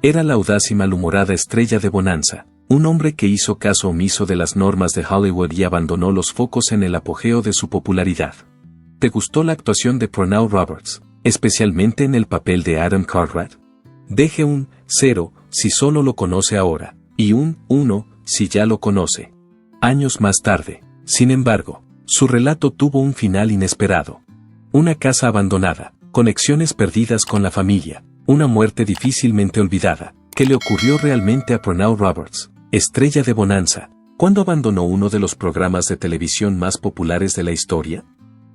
Era la audaz y malhumorada estrella de Bonanza, un hombre que hizo caso omiso de las normas de Hollywood y abandonó los focos en el apogeo de su popularidad. ¿Te gustó la actuación de Pernell Roberts, especialmente en el papel de Adam Cartwright? Deje un 0 si solo lo conoce ahora, y un 1 si ya lo conoce. Años más tarde, sin embargo, su relato tuvo un final inesperado. Una casa abandonada, conexiones perdidas con la familia, una muerte difícilmente olvidada. ¿Qué le ocurrió realmente a Pernell Roberts, estrella de Bonanza, cuando abandonó uno de los programas de televisión más populares de la historia?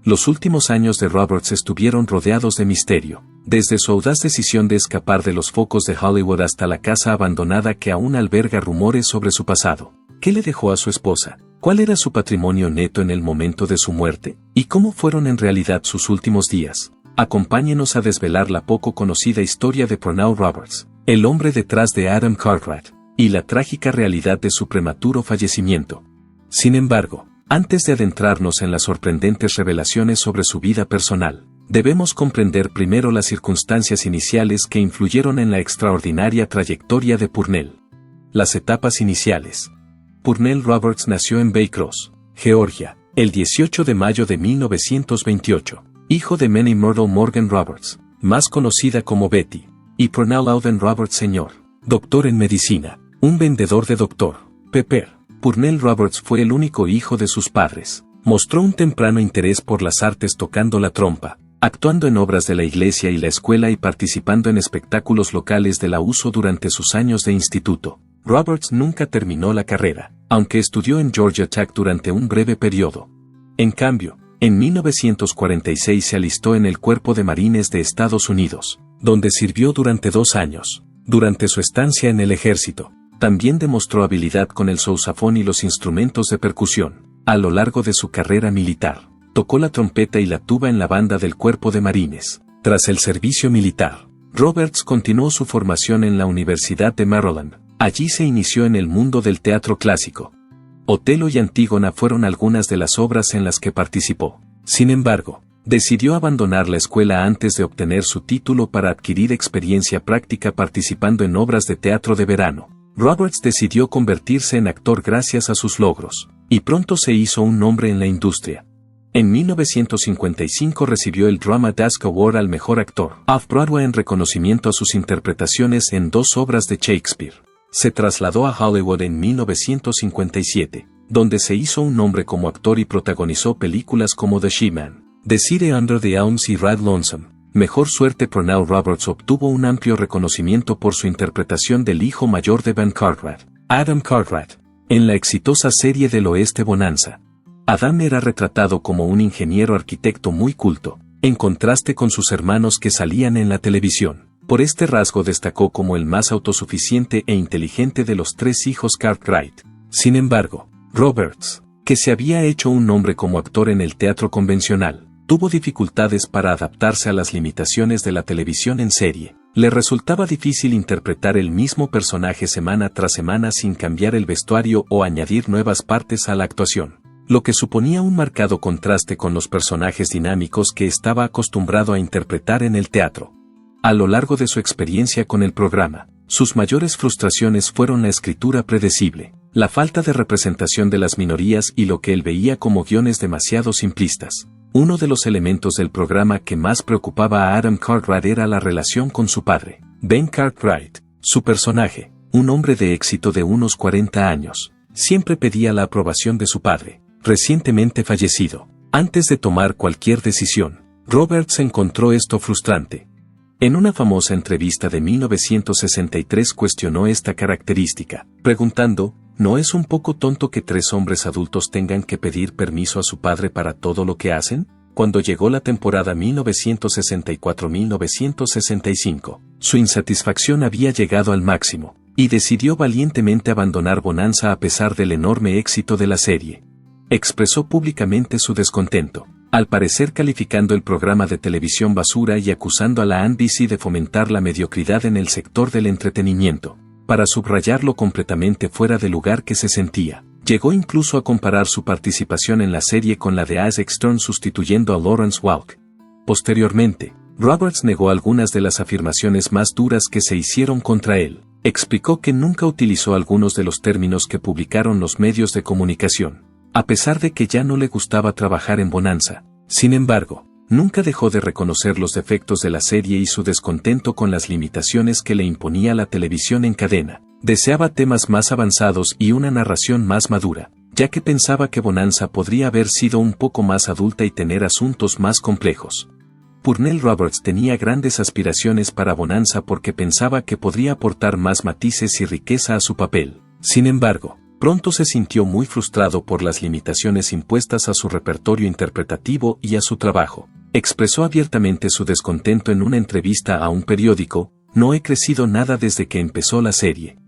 Los últimos años de Roberts estuvieron rodeados de misterio, desde su audaz decisión de escapar de los focos de Hollywood hasta la casa abandonada que aún alberga rumores sobre su pasado. ¿Qué le dejó a su esposa? ¿Cuál era su patrimonio neto en el momento de su muerte? ¿Y cómo fueron en realidad sus últimos días? Acompáñenos a desvelar la poco conocida historia de Pernell Roberts, el hombre detrás de Adam Cartwright, y la trágica realidad de su prematuro fallecimiento. Sin embargo, antes de adentrarnos en las sorprendentes revelaciones sobre su vida personal, debemos comprender primero las circunstancias iniciales que influyeron en la extraordinaria trayectoria de Pernell. Las etapas iniciales. Pernell Roberts nació en Baycross, Georgia, el 18 de mayo de 1928, hijo de Minnie Myrtle Morgan Roberts, más conocida como Betty, y Pernell Auden Roberts Sr., doctor en medicina, un vendedor de Dr. Pepper. Pernell Roberts fue el único hijo de sus padres. Mostró un temprano interés por las artes tocando la trompa, actuando en obras de la iglesia y la escuela y participando en espectáculos locales de la USO durante sus años de instituto. Roberts nunca terminó la carrera, aunque estudió en Georgia Tech durante un breve periodo. En cambio, en 1946 se alistó en el Cuerpo de Marines de Estados Unidos, donde sirvió durante 2 años. Durante su estancia en el ejército, también demostró habilidad con el sousafón y los instrumentos de percusión. A lo largo de su carrera militar, tocó la trompeta y la tuba en la banda del Cuerpo de Marines. Tras el servicio militar, Roberts continuó su formación en la Universidad de Maryland. Allí se inició en el mundo del teatro clásico. Otelo y Antígona fueron algunas de las obras en las que participó. Sin embargo, decidió abandonar la escuela antes de obtener su título para adquirir experiencia práctica participando en obras de teatro de verano. Roberts decidió convertirse en actor gracias a sus logros, y pronto se hizo un nombre en la industria. En 1955 recibió el Drama Desk Award al mejor actor off-Broadway en reconocimiento a sus interpretaciones en 2 obras de Shakespeare. Se trasladó a Hollywood en 1957, donde se hizo un nombre como actor y protagonizó películas como The She-Man, The City Under the Elms y Ride Lonesome. Mejor suerte. Pernell Roberts obtuvo un amplio reconocimiento por su interpretación del hijo mayor de Ben Cartwright, Adam Cartwright, en la exitosa serie del oeste Bonanza. Adam era retratado como un ingeniero arquitecto muy culto, en contraste con sus hermanos que salían en la televisión. Por este rasgo destacó como el más autosuficiente e inteligente de los 3 hijos Cartwright. Sin embargo, Roberts, que se había hecho un nombre como actor en el teatro convencional, tuvo dificultades para adaptarse a las limitaciones de la televisión en serie. Le resultaba difícil interpretar el mismo personaje semana tras semana sin cambiar el vestuario o añadir nuevas partes a la actuación, lo que suponía un marcado contraste con los personajes dinámicos que estaba acostumbrado a interpretar en el teatro. A lo largo de su experiencia con el programa, sus mayores frustraciones fueron la escritura predecible, la falta de representación de las minorías y lo que él veía como guiones demasiado simplistas. Uno de los elementos del programa que más preocupaba a Adam Cartwright era la relación con su padre, Ben Cartwright. Su personaje, un hombre de éxito de unos 40 años, siempre pedía la aprobación de su padre, recientemente fallecido. Antes de tomar cualquier decisión, Roberts encontró esto frustrante. En una famosa entrevista de 1963 cuestionó esta característica, preguntando, ¿no es un poco tonto que 3 hombres adultos tengan que pedir permiso a su padre para todo lo que hacen? Cuando llegó la temporada 1964-1965, su insatisfacción había llegado al máximo, y decidió valientemente abandonar Bonanza a pesar del enorme éxito de la serie. Expresó públicamente su descontento, al parecer calificando el programa de televisión basura y acusando a la NBC de fomentar la mediocridad en el sector del entretenimiento. Para subrayar lo completamente fuera de lugar que se sentía, llegó incluso a comparar su participación en la serie con la de Isaac Stern sustituyendo a Lawrence Welk. Posteriormente, Roberts negó algunas de las afirmaciones más duras que se hicieron contra él. Explicó que nunca utilizó algunos de los términos que publicaron los medios de comunicación, a pesar de que ya no le gustaba trabajar en Bonanza. Sin embargo, nunca dejó de reconocer los defectos de la serie y su descontento con las limitaciones que le imponía la televisión en cadena. Deseaba temas más avanzados y una narración más madura, ya que pensaba que Bonanza podría haber sido un poco más adulta y tener asuntos más complejos. Purnell Roberts tenía grandes aspiraciones para Bonanza porque pensaba que podría aportar más matices y riqueza a su papel. Sin embargo, pronto se sintió muy frustrado por las limitaciones impuestas a su repertorio interpretativo y a su trabajo. Expresó abiertamente su descontento en una entrevista a un periódico: "No he crecido nada desde que empezó la serie.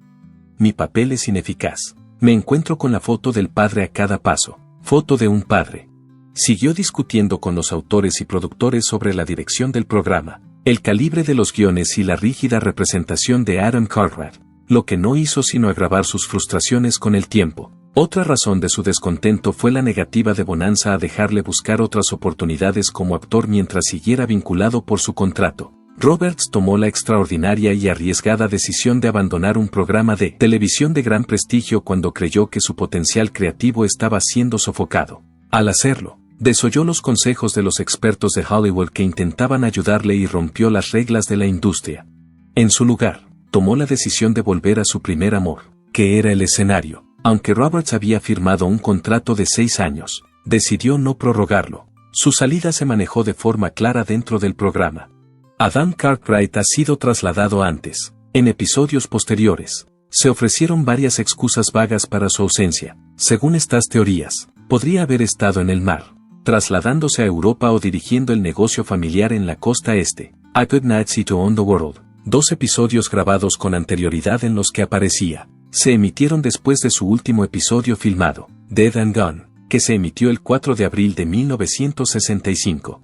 Mi papel es ineficaz. Me encuentro con la foto del padre a cada paso. Foto de un padre". Siguió discutiendo con los autores y productores sobre la dirección del programa, el calibre de los guiones y la rígida representación de Adam Cartwright, lo que no hizo sino agravar sus frustraciones con el tiempo. Otra razón de su descontento fue la negativa de Bonanza a dejarle buscar otras oportunidades como actor mientras siguiera vinculado por su contrato. Roberts tomó la extraordinaria y arriesgada decisión de abandonar un programa de televisión de gran prestigio cuando creyó que su potencial creativo estaba siendo sofocado. Al hacerlo, desoyó los consejos de los expertos de Hollywood que intentaban ayudarle y rompió las reglas de la industria. En su lugar, tomó la decisión de volver a su primer amor, que era el escenario. Aunque Roberts había firmado un contrato de 6 años, decidió no prorrogarlo. Su salida se manejó de forma clara dentro del programa. Adam Cartwright ha sido trasladado antes. En episodios posteriores, se ofrecieron varias excusas vagas para su ausencia. Según estas teorías, podría haber estado en el mar, trasladándose a Europa o dirigiendo el negocio familiar en la costa este. A Good Night to On the World, 2 episodios grabados con anterioridad en los que aparecía, se emitieron después de su último episodio filmado, Dead and Gone, que se emitió el 4 de abril de 1965.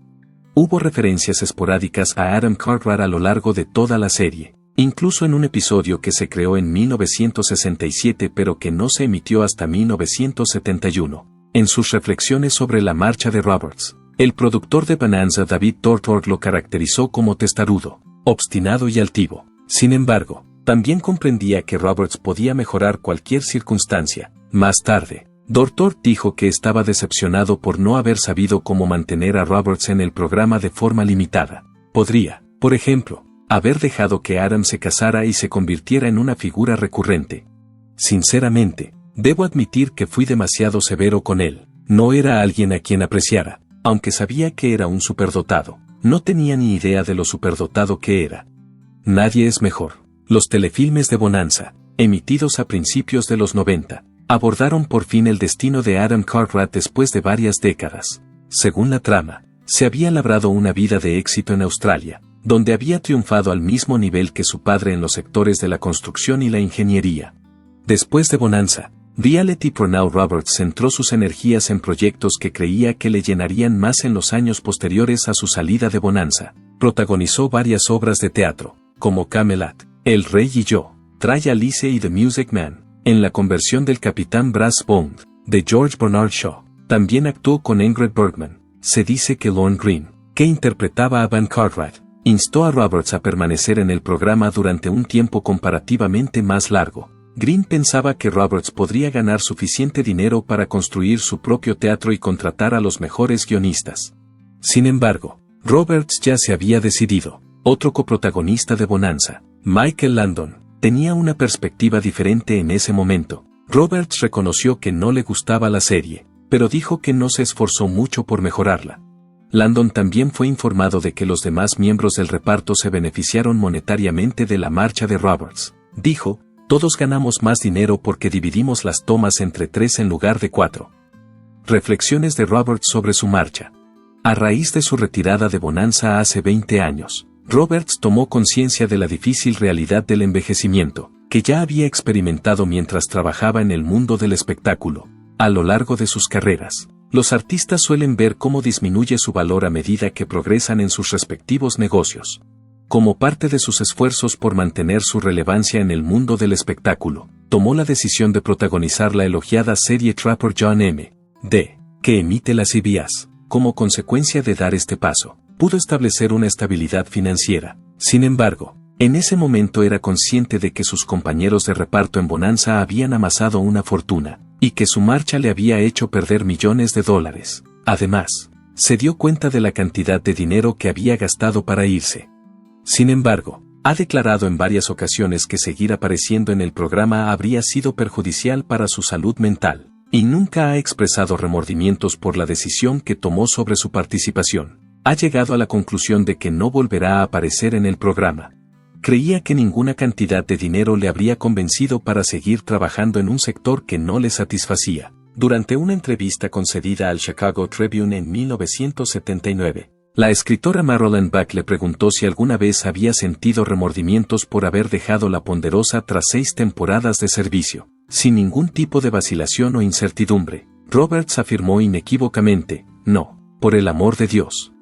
Hubo referencias esporádicas a Adam Cartwright a lo largo de toda la serie, incluso en un episodio que se creó en 1967 pero que no se emitió hasta 1971. En sus reflexiones sobre la marcha de Roberts, el productor de Bonanza David Tortorg lo caracterizó como testarudo, obstinado y altivo. Sin embargo, también comprendía que Roberts podía mejorar cualquier circunstancia. Más tarde, Tortorg dijo que estaba decepcionado por no haber sabido cómo mantener a Roberts en el programa de forma limitada. Podría, por ejemplo, haber dejado que Adam se casara y se convirtiera en una figura recurrente. Sinceramente, debo admitir que fui demasiado severo con él. No era alguien a quien apreciara, aunque sabía que era un superdotado. No tenía ni idea de lo superdotado que era. Nadie es mejor. Los telefilmes de Bonanza, emitidos a principios de los 90, abordaron por fin el destino de Adam Cartwright después de varias décadas. Según la trama, se había labrado una vida de éxito en Australia, donde había triunfado al mismo nivel que su padre en los sectores de la construcción y la ingeniería. Después de Bonanza, Reality Purnell Roberts centró sus energías en proyectos que creía que le llenarían más en los años posteriores a su salida de Bonanza. Protagonizó varias obras de teatro, como Camelot, El Rey y Yo, Try Alice y The Music Man, en la conversión del Capitán Brass Bond, de George Bernard Shaw. También actuó con Ingrid Bergman. Se dice que Lorne Greene, que interpretaba a Van Cartwright, instó a Roberts a permanecer en el programa durante un tiempo comparativamente más largo. Greene pensaba que Roberts podría ganar suficiente dinero para construir su propio teatro y contratar a los mejores guionistas. Sin embargo, Roberts ya se había decidido. Otro coprotagonista de Bonanza, Michael Landon, tenía una perspectiva diferente en ese momento. Roberts reconoció que no le gustaba la serie, pero dijo que no se esforzó mucho por mejorarla. Landon también fue informado de que los demás miembros del reparto se beneficiaron monetariamente de la marcha de Roberts. Dijo: "Todos ganamos más dinero porque dividimos las tomas entre 3 en lugar de 4. Reflexiones de Roberts sobre su marcha. A raíz de su retirada de Bonanza hace 20 años, Roberts tomó conciencia de la difícil realidad del envejecimiento, que ya había experimentado mientras trabajaba en el mundo del espectáculo. A lo largo de sus carreras, los artistas suelen ver cómo disminuye su valor a medida que progresan en sus respectivos negocios. Como parte de sus esfuerzos por mantener su relevancia en el mundo del espectáculo, tomó la decisión de protagonizar la elogiada serie Trapper John M. D., que emite la CBS. Como consecuencia de dar este paso, pudo establecer una estabilidad financiera. Sin embargo, en ese momento era consciente de que sus compañeros de reparto en Bonanza habían amasado una fortuna, y que su marcha le había hecho perder millones de dólares. Además, se dio cuenta de la cantidad de dinero que había gastado para irse. Sin embargo, ha declarado en varias ocasiones que seguir apareciendo en el programa habría sido perjudicial para su salud mental, y nunca ha expresado remordimientos por la decisión que tomó sobre su participación. Ha llegado a la conclusión de que no volverá a aparecer en el programa. Creía que ninguna cantidad de dinero le habría convencido para seguir trabajando en un sector que no le satisfacía. Durante una entrevista concedida al Chicago Tribune en 1979, la escritora Marilyn Buck le preguntó si alguna vez había sentido remordimientos por haber dejado la Ponderosa tras 6 temporadas de servicio. Sin ningún tipo de vacilación o incertidumbre, Roberts afirmó inequívocamente, no, por el amor de Dios.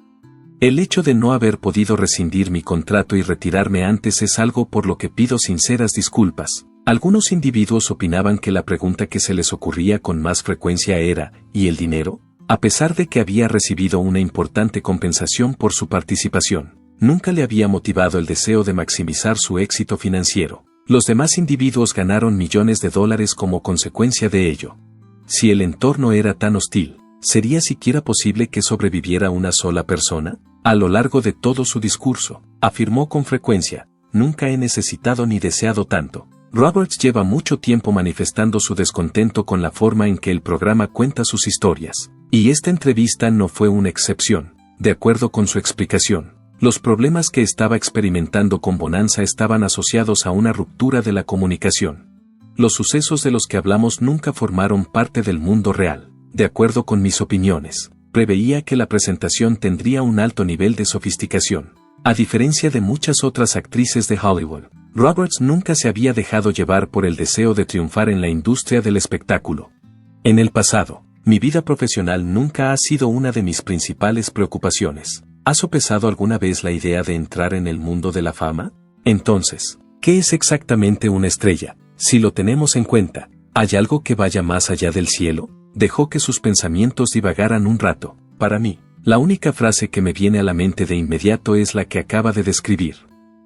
El hecho de no haber podido rescindir mi contrato y retirarme antes es algo por lo que pido sinceras disculpas. Algunos individuos opinaban que la pregunta que se les ocurría con más frecuencia era, ¿y el dinero? A pesar de que había recibido una importante compensación por su participación, nunca le había motivado el deseo de maximizar su éxito financiero. Los demás individuos ganaron millones de dólares como consecuencia de ello. Si el entorno era tan hostil, ¿sería siquiera posible que sobreviviera una sola persona? A lo largo de todo su discurso, afirmó con frecuencia, nunca he necesitado ni deseado tanto. Roberts lleva mucho tiempo manifestando su descontento con la forma en que el programa cuenta sus historias, y esta entrevista no fue una excepción. De acuerdo con su explicación, los problemas que estaba experimentando con Bonanza estaban asociados a una ruptura de la comunicación. Los sucesos de los que hablamos nunca formaron parte del mundo real. De acuerdo con mis opiniones, preveía que la presentación tendría un alto nivel de sofisticación. A diferencia de muchas otras actrices de Hollywood, Roberts nunca se había dejado llevar por el deseo de triunfar en la industria del espectáculo. En el pasado, mi vida profesional nunca ha sido una de mis principales preocupaciones. ¿Ha sopesado alguna vez la idea de entrar en el mundo de la fama? Entonces, ¿qué es exactamente una estrella? Si lo tenemos en cuenta, ¿hay algo que vaya más allá del cielo? Dejó que sus pensamientos divagaran un rato. Para mí, la única frase que me viene a la mente de inmediato es la que acaba de describir.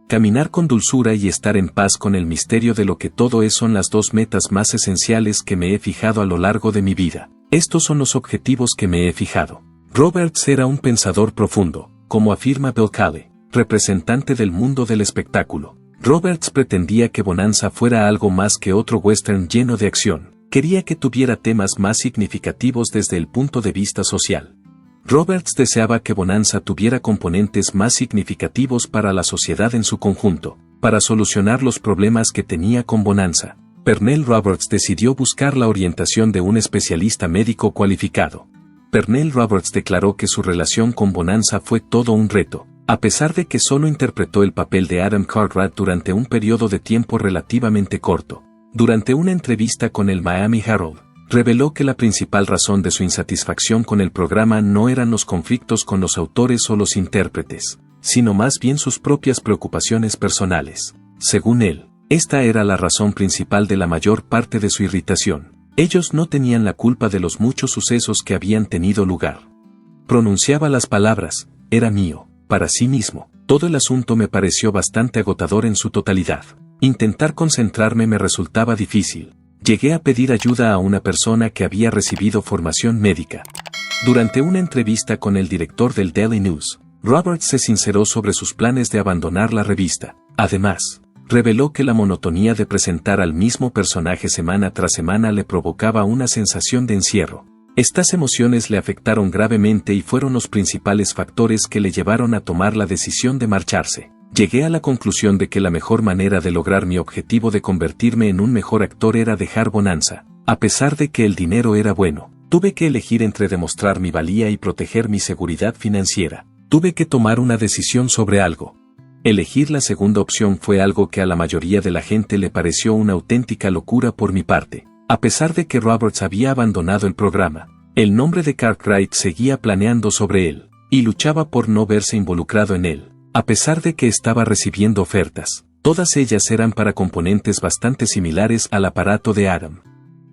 Caminar con dulzura y estar en paz con el misterio de lo que todo es son las 2 metas más esenciales que me he fijado a lo largo de mi vida. Estos son los objetivos que me he fijado. Roberts era un pensador profundo, como afirma Bill Calle, representante del mundo del espectáculo. Roberts pretendía que Bonanza fuera algo más que otro western lleno de acción. Quería que tuviera temas más significativos desde el punto de vista social. Roberts deseaba que Bonanza tuviera componentes más significativos para la sociedad en su conjunto, para solucionar los problemas que tenía con Bonanza. Pernell Roberts decidió buscar la orientación de un especialista médico cualificado. Pernell Roberts declaró que su relación con Bonanza fue todo un reto, a pesar de que solo interpretó el papel de Adam Cartwright durante un periodo de tiempo relativamente corto. Durante una entrevista con el Miami Herald, reveló que la principal razón de su insatisfacción con el programa no eran los conflictos con los autores o los intérpretes, sino más bien sus propias preocupaciones personales. Según él, esta era la razón principal de la mayor parte de su irritación. Ellos no tenían la culpa de los muchos sucesos que habían tenido lugar. Pronunciaba las palabras, era mío, para sí mismo. Todo el asunto me pareció bastante agotador en su totalidad. Intentar concentrarme me resultaba difícil. Llegué a pedir ayuda a una persona que había recibido formación médica. Durante una entrevista con el director del Daily News, Roberts se sinceró sobre sus planes de abandonar la revista. Además, reveló que la monotonía de presentar al mismo personaje semana tras semana le provocaba una sensación de encierro. Estas emociones le afectaron gravemente y fueron los principales factores que le llevaron a tomar la decisión de marcharse. Llegué a la conclusión de que la mejor manera de lograr mi objetivo de convertirme en un mejor actor era dejar Bonanza. A pesar de que el dinero era bueno, tuve que elegir entre demostrar mi valía y proteger mi seguridad financiera. Tuve que tomar una decisión sobre algo. Elegir la segunda opción fue algo que a la mayoría de la gente le pareció una auténtica locura por mi parte. A pesar de que Roberts había abandonado el programa, el nombre de Cartwright seguía planeando sobre él, y luchaba por no verse involucrado en él. A pesar de que estaba recibiendo ofertas, todas ellas eran para componentes bastante similares al aparato de Adam.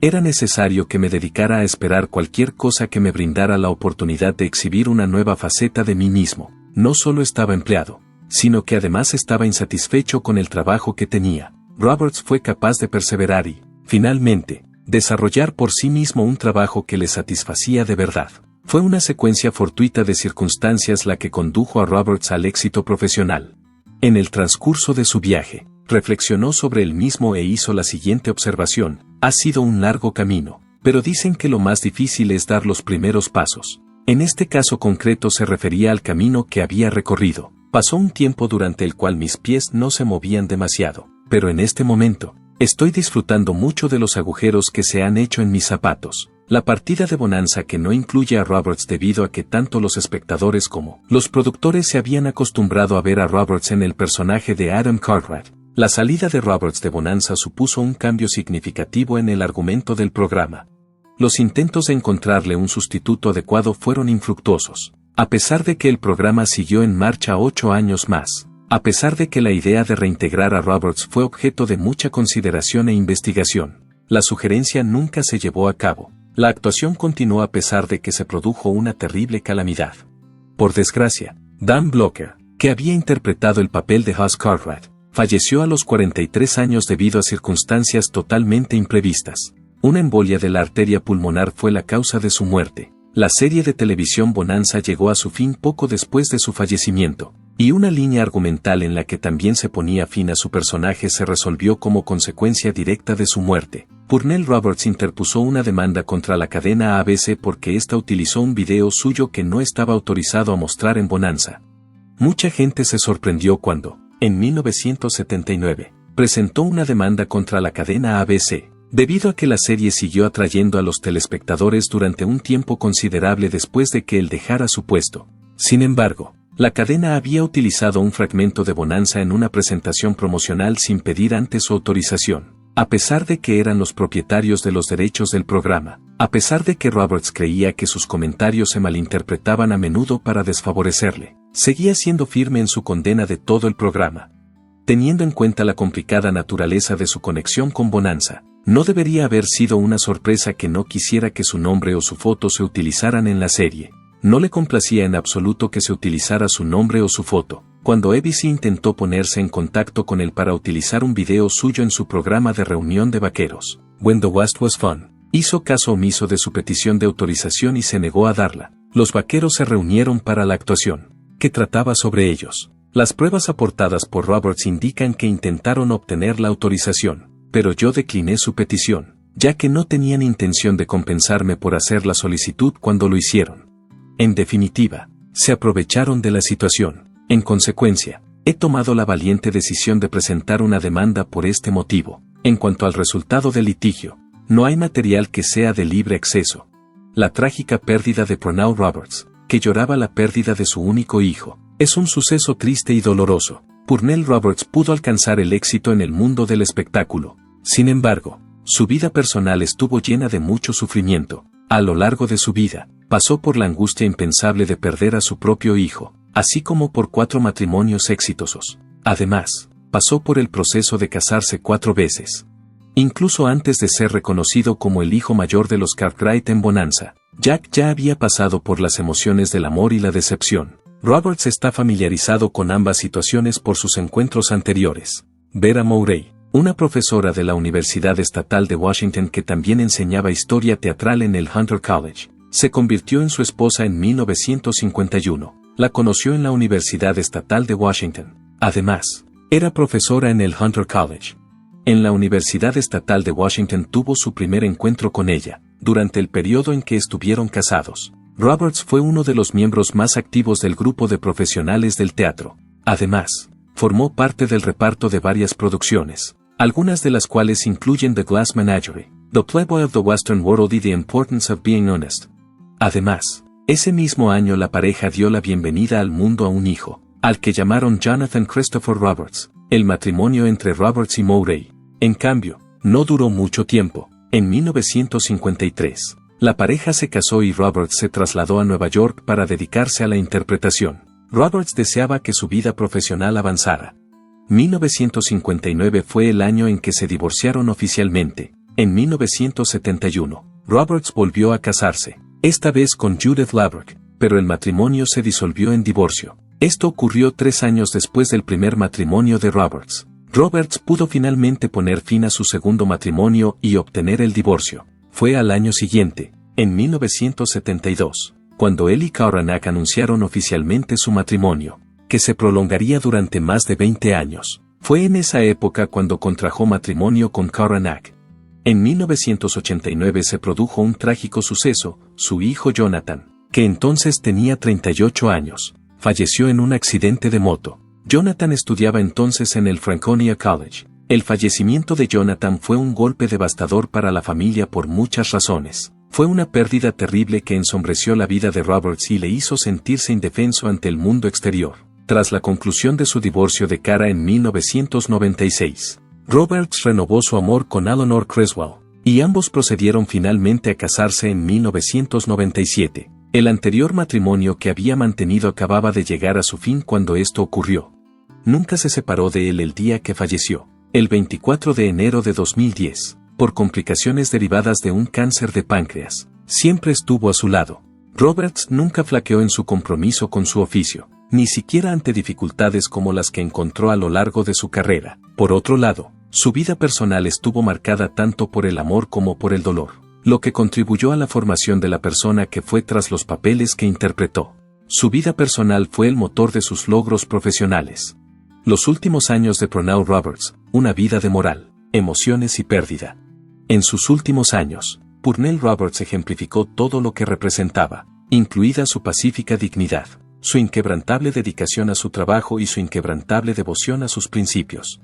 Era necesario que me dedicara a esperar cualquier cosa que me brindara la oportunidad de exhibir una nueva faceta de mí mismo. no solo estaba empleado, sino que además estaba insatisfecho con el trabajo que tenía. Roberts fue capaz de perseverar y, finalmente, desarrollar por sí mismo un trabajo que le satisfacía de verdad. Fue una secuencia fortuita de circunstancias la que condujo a Roberts al éxito profesional. En el transcurso de su viaje, reflexionó sobre él mismo e hizo la siguiente observación: ha sido un largo camino, pero dicen que lo más difícil es dar los primeros pasos. En este caso concreto se refería al camino que había recorrido. Pasó un tiempo durante el cual mis pies no se movían demasiado, pero en este momento, estoy disfrutando mucho de los agujeros que se han hecho en mis zapatos. La partida de Bonanza que no incluye a Roberts debido a que tanto los espectadores como los productores se habían acostumbrado a ver a Roberts en el personaje de Adam Cartwright. La salida de Roberts de Bonanza supuso un cambio significativo en el argumento del programa. Los intentos de encontrarle un sustituto adecuado fueron infructuosos, a pesar de que el programa siguió en marcha 8 años más. A pesar de que la idea de reintegrar a Roberts fue objeto de mucha consideración e investigación, la sugerencia nunca se llevó a cabo. La actuación continuó a pesar de que se produjo una terrible calamidad. Por desgracia, Dan Blocker, que había interpretado el papel de Huss Cartwright, falleció a los 43 años debido a circunstancias totalmente imprevistas. Una embolia de la arteria pulmonar fue la causa de su muerte. La serie de televisión Bonanza llegó a su fin poco después de su fallecimiento, y una línea argumental en la que también se ponía fin a su personaje se resolvió como consecuencia directa de su muerte. Purnell Roberts interpuso una demanda contra la cadena ABC porque ésta utilizó un video suyo que no estaba autorizado a mostrar en Bonanza. Mucha gente se sorprendió cuando, en 1979, presentó una demanda contra la cadena ABC, debido a que la serie siguió atrayendo a los telespectadores durante un tiempo considerable después de que él dejara su puesto. Sin embargo, la cadena había utilizado un fragmento de Bonanza en una presentación promocional sin pedir antes su autorización. A pesar de que eran los propietarios de los derechos del programa, a pesar de que Roberts creía que sus comentarios se malinterpretaban a menudo para desfavorecerle, seguía siendo firme en su condena de todo el programa. Teniendo en cuenta la complicada naturaleza de su conexión con Bonanza, no debería haber sido una sorpresa que no quisiera que su nombre o su foto se utilizaran en la serie. No le complacía en absoluto que se utilizara su nombre o su foto. Cuando ABC intentó ponerse en contacto con él para utilizar un video suyo en su programa de reunión de vaqueros, When the West Was Fun, hizo caso omiso de su petición de autorización y se negó a darla. Los vaqueros se reunieron para la actuación, que trataba sobre ellos. Las pruebas aportadas por Roberts indican que intentaron obtener la autorización, pero yo decliné su petición, ya que no tenían intención de compensarme por hacer la solicitud cuando lo hicieron. En definitiva, se aprovecharon de la situación. En consecuencia, he tomado la valiente decisión de presentar una demanda por este motivo. En cuanto al resultado del litigio, no hay material que sea de libre acceso. La trágica pérdida de Purnell Roberts, que lloraba la pérdida de su único hijo, es un suceso triste y doloroso. Purnell Roberts pudo alcanzar el éxito en el mundo del espectáculo. Sin embargo, su vida personal estuvo llena de mucho sufrimiento. A lo largo de su vida, pasó por la angustia impensable de perder a su propio hijo, así como por 4 matrimonios exitosos. Además, pasó por el proceso de casarse 4 veces. Incluso antes de ser reconocido como el hijo mayor de los Cartwright en Bonanza, Jack ya había pasado por las emociones del amor y la decepción. Roberts está familiarizado con ambas situaciones por sus encuentros anteriores. Vera Mowrey, una profesora de la Universidad Estatal de Washington que también enseñaba historia teatral en el Hunter College, se convirtió en su esposa en 1951. La conoció en la Universidad Estatal de Washington. Además, era profesora en el Hunter College. En la Universidad Estatal de Washington tuvo su primer encuentro con ella, durante el periodo en que estuvieron casados. Roberts fue uno de los miembros más activos del grupo de profesionales del teatro. Además, formó parte del reparto de varias producciones, algunas de las cuales incluyen The Glass Menagerie, The Playboy of the Western World y The Importance of Being Honest. Además, ese mismo año la pareja dio la bienvenida al mundo a un hijo, al que llamaron Jonathan Christopher Roberts. El matrimonio entre Roberts y Mowrey, en cambio, no duró mucho tiempo. En 1953, la pareja se casó y Roberts se trasladó a Nueva York para dedicarse a la interpretación. Roberts deseaba que su vida profesional avanzara. 1959 fue el año en que se divorciaron oficialmente. En 1971, Roberts volvió a casarse, esta vez con Judith Labrock, pero el matrimonio se disolvió en divorcio. Esto ocurrió 3 años después del primer matrimonio de Roberts. Roberts pudo finalmente poner fin a su segundo matrimonio y obtener el divorcio. Fue al año siguiente, en 1972, cuando él y Kauranak anunciaron oficialmente su matrimonio, que se prolongaría durante más de 20 años. Fue en esa época cuando contrajo matrimonio con Kauranak. En 1989 se produjo un trágico suceso. Su hijo Jonathan, que entonces tenía 38 años, falleció en un accidente de moto. Jonathan estudiaba entonces en el Franconia College. El fallecimiento de Jonathan fue un golpe devastador para la familia por muchas razones. Fue una pérdida terrible que ensombreció la vida de Roberts y le hizo sentirse indefenso ante el mundo exterior. Tras la conclusión de su divorcio de Cara en 1996, Roberts renovó su amor con Eleanor Creswell, y ambos procedieron finalmente a casarse en 1997. El anterior matrimonio que había mantenido acababa de llegar a su fin cuando esto ocurrió. Nunca se separó de él el día que falleció, el 24 de enero de 2010, por complicaciones derivadas de un cáncer de páncreas. Siempre estuvo a su lado. Roberts nunca flaqueó en su compromiso con su oficio, ni siquiera ante dificultades como las que encontró a lo largo de su carrera. Por otro lado, su vida personal estuvo marcada tanto por el amor como por el dolor, lo que contribuyó a la formación de la persona que fue tras los papeles que interpretó. Su vida personal fue el motor de sus logros profesionales. Los últimos años de Purnell Roberts, una vida de moral, emociones y pérdida. En sus últimos años, Purnell Roberts ejemplificó todo lo que representaba, incluida su pacífica dignidad, su inquebrantable dedicación a su trabajo y su inquebrantable devoción a sus principios.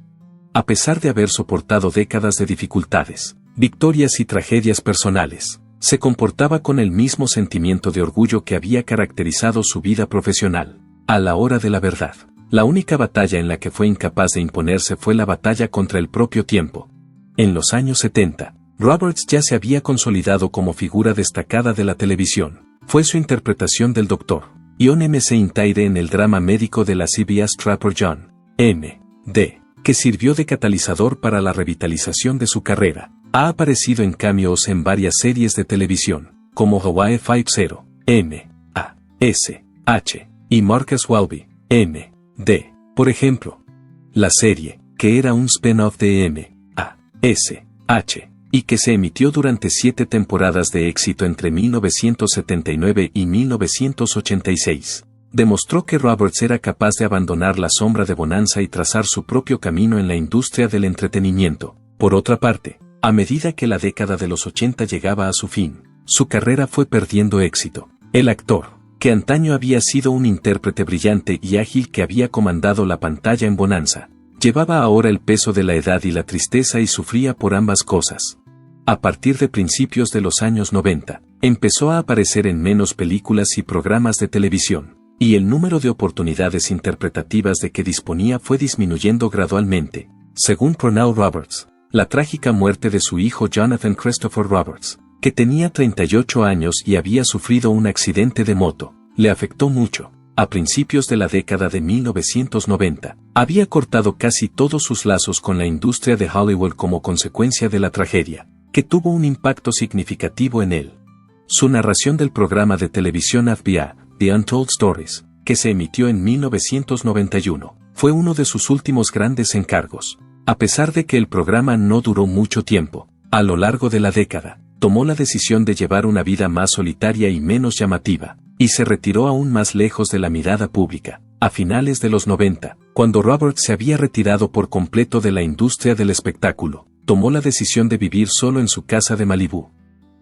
A pesar de haber soportado décadas de dificultades, victorias y tragedias personales, se comportaba con el mismo sentimiento de orgullo que había caracterizado su vida profesional. A la hora de la verdad, la única batalla en la que fue incapaz de imponerse fue la batalla contra el propio tiempo. En los años 70, Roberts ya se había consolidado como figura destacada de la televisión. Fue su interpretación del Dr. John M. McIntyre en el drama médico de la CBS Trapper John M. D., que sirvió de catalizador para la revitalización de su carrera. Ha aparecido en cameos en varias series de televisión, como Hawaii Five-0, M. A. S. H. y Marcus Welby, M. D. Por ejemplo, la serie, que era un spin-off de M. A. S. H. y que se emitió durante 7 temporadas de éxito entre 1979 y 1986. Demostró que Roberts era capaz de abandonar la sombra de Bonanza y trazar su propio camino en la industria del entretenimiento. Por otra parte, a medida que la década de los 80 llegaba a su fin, su carrera fue perdiendo éxito. El actor, que antaño había sido un intérprete brillante y ágil que había comandado la pantalla en Bonanza, llevaba ahora el peso de la edad y la tristeza y sufría por ambas cosas. A partir de principios de los años 90, empezó a aparecer en menos películas y programas de televisión, y el número de oportunidades interpretativas de que disponía fue disminuyendo gradualmente. Según Purnell Roberts, la trágica muerte de su hijo Jonathan Christopher Roberts, que tenía 38 años y había sufrido un accidente de moto, le afectó mucho. A principios de la década de 1990, había cortado casi todos sus lazos con la industria de Hollywood como consecuencia de la tragedia, que tuvo un impacto significativo en él. Su narración del programa de televisión FBI, The Untold Stories, que se emitió en 1991, fue uno de sus últimos grandes encargos. A pesar de que el programa no duró mucho tiempo, a lo largo de la década, tomó la decisión de llevar una vida más solitaria y menos llamativa, y se retiró aún más lejos de la mirada pública. A finales de los 90, cuando Roberts se había retirado por completo de la industria del espectáculo, tomó la decisión de vivir solo en su casa de Malibú.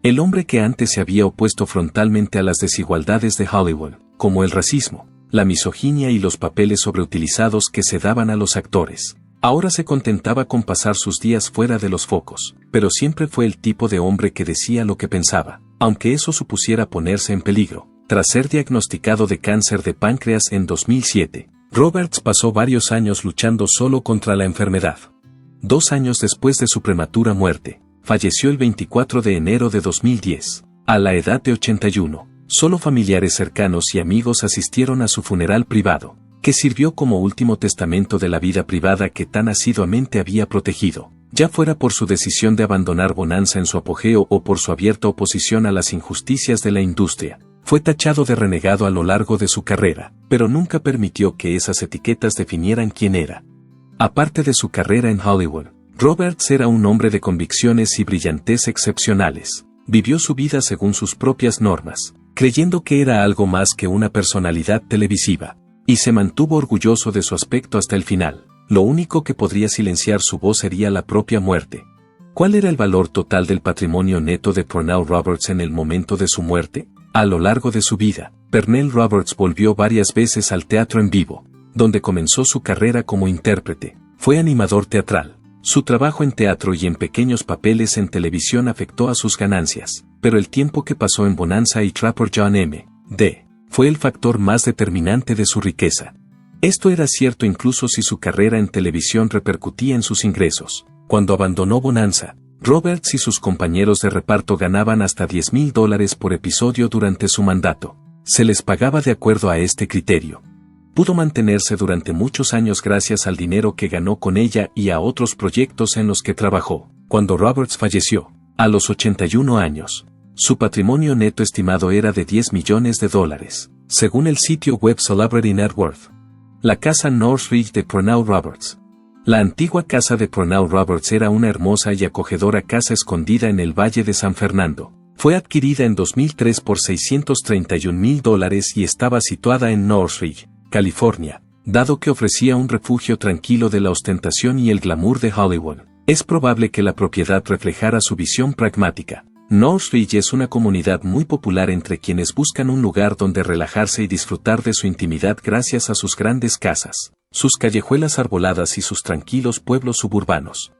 El hombre que antes se había opuesto frontalmente a las desigualdades de Hollywood, como el racismo, la misoginia y los papeles sobreutilizados que se daban a los actores, ahora se contentaba con pasar sus días fuera de los focos, pero siempre fue el tipo de hombre que decía lo que pensaba, aunque eso supusiera ponerse en peligro. Tras ser diagnosticado de cáncer de páncreas en 2007, Roberts pasó varios años luchando solo contra la enfermedad. 2 años después de su prematura muerte, falleció el 24 de enero de 2010, a la edad de 81. Solo familiares cercanos y amigos asistieron a su funeral privado, que sirvió como último testamento de la vida privada que tan asiduamente había protegido, ya fuera por su decisión de abandonar Bonanza en su apogeo o por su abierta oposición a las injusticias de la industria. Fue tachado de renegado a lo largo de su carrera, pero pero nunca permitió que esas etiquetas definieran quién era. Aparte de su carrera en Hollywood, Roberts era un hombre de convicciones y brillantez excepcionales. Vivió su vida según sus propias normas, creyendo que era algo más que una personalidad televisiva, y se mantuvo orgulloso de su aspecto hasta el final. Lo único que podría silenciar su voz sería la propia muerte. ¿Cuál era el valor total del patrimonio neto de Pernell Roberts en el momento de su muerte? A lo largo de su vida, Pernell Roberts volvió varias veces al teatro en vivo, donde comenzó su carrera como intérprete. Fue animador teatral. Su trabajo en teatro y en pequeños papeles en televisión afectó a sus ganancias, pero el tiempo que pasó en Bonanza y Trapper John M.D. fue el factor más determinante de su riqueza. Esto era cierto incluso si su carrera en televisión repercutía en sus ingresos. Cuando abandonó Bonanza, Roberts y sus compañeros de reparto ganaban hasta $10,000 por episodio durante su mandato. Se les pagaba de acuerdo a este criterio. Pudo mantenerse durante muchos años gracias al dinero que ganó con ella y a otros proyectos en los que trabajó. Cuando Roberts falleció, a los 81 años, su patrimonio neto estimado era de $10 millones, según el sitio web Celebrity Net Worth. La casa Northridge de Pernell Roberts. La antigua casa de Pernell Roberts era una hermosa y acogedora casa escondida en el Valle de San Fernando. Fue adquirida en 2003 por $631,000 y estaba situada en Northridge, California, dado que ofrecía un refugio tranquilo de la ostentación y el glamour de Hollywood. Es probable que la propiedad reflejara su visión pragmática. Northridge es una comunidad muy popular entre quienes buscan un lugar donde relajarse y disfrutar de su intimidad gracias a sus grandes casas, sus callejuelas arboladas y sus tranquilos pueblos suburbanos.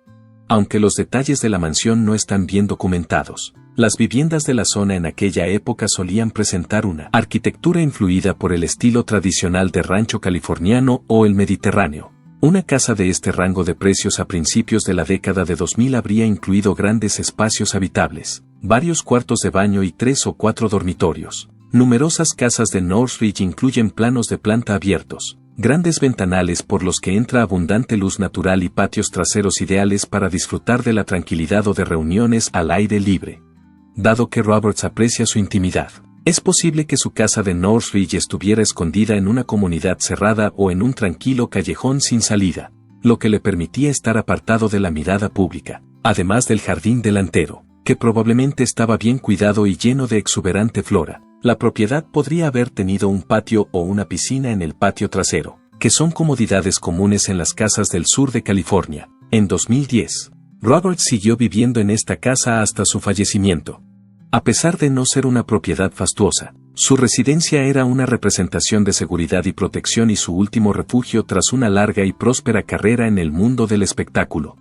Aunque los detalles de la mansión no están bien documentados, las viviendas de la zona en aquella época solían presentar una arquitectura influida por el estilo tradicional de rancho californiano o el Mediterráneo. Una casa de este rango de precios a principios de la década de 2000 habría incluido grandes espacios habitables, varios cuartos de baño y 3 o 4 dormitorios. Numerosas casas de Northridge incluyen planos de planta abiertos, grandes ventanales por los que entra abundante luz natural y patios traseros ideales para disfrutar de la tranquilidad o de reuniones al aire libre. Dado que Roberts aprecia su intimidad, es posible que su casa de Northridge estuviera escondida en una comunidad cerrada o en un tranquilo callejón sin salida, lo que le permitía estar apartado de la mirada pública, además del jardín delantero, que probablemente estaba bien cuidado y lleno de exuberante flora. La propiedad podría haber tenido un patio o una piscina en el patio trasero, que son comodidades comunes en las casas del sur de California. En 2010, Roberts siguió viviendo en esta casa hasta su fallecimiento. A pesar de no ser una propiedad fastuosa, su residencia era una representación de seguridad y protección y su último refugio tras una larga y próspera carrera en el mundo del espectáculo.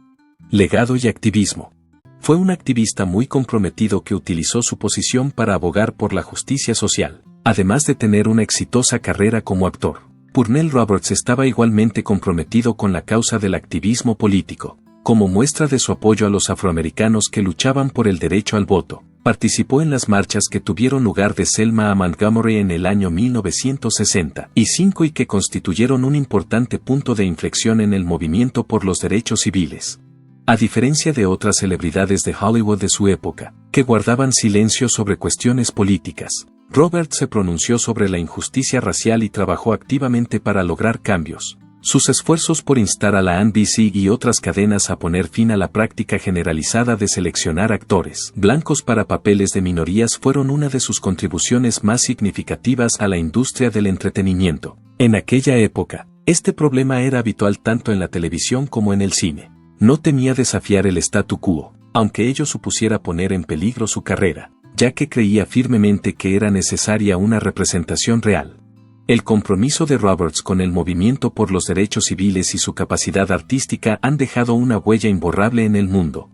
Legado y activismo. Fue un activista muy comprometido que utilizó su posición para abogar por la justicia social, además de tener una exitosa carrera como actor. Pernell Roberts estaba igualmente comprometido con la causa del activismo político. Como muestra de su apoyo a los afroamericanos que luchaban por el derecho al voto, participó en las marchas que tuvieron lugar de Selma a Montgomery en el año 1965 y que constituyeron un importante punto de inflexión en el movimiento por los derechos civiles. A diferencia de otras celebridades de Hollywood de su época, que guardaban silencio sobre cuestiones políticas, Roberts se pronunció sobre la injusticia racial y trabajó activamente para lograr cambios. Sus esfuerzos por instar a la NBC y otras cadenas a poner fin a la práctica generalizada de seleccionar actores blancos para papeles de minorías fueron una de sus contribuciones más significativas a la industria del entretenimiento. En aquella época, este problema era habitual tanto en la televisión como en el cine. No temía desafiar el statu quo, aunque ello supusiera poner en peligro su carrera, ya que creía firmemente que era necesaria una representación real. El compromiso de Roberts con el movimiento por los derechos civiles y su capacidad artística han dejado una huella imborrable en el mundo.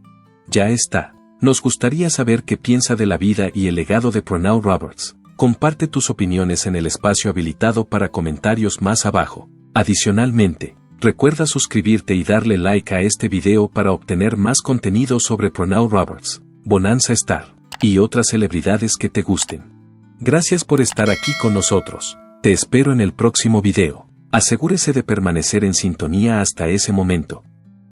Ya está. Nos gustaría saber qué piensa de la vida y el legado de Pernell Roberts. Comparte tus opiniones en el espacio habilitado para comentarios más abajo. Adicionalmente, recuerda suscribirte y darle like a este video para obtener más contenido sobre Pernell Roberts, Bonanza Star y otras celebridades que te gusten. Gracias por estar aquí con nosotros. Te espero en el próximo video. Asegúrese de permanecer en sintonía hasta ese momento.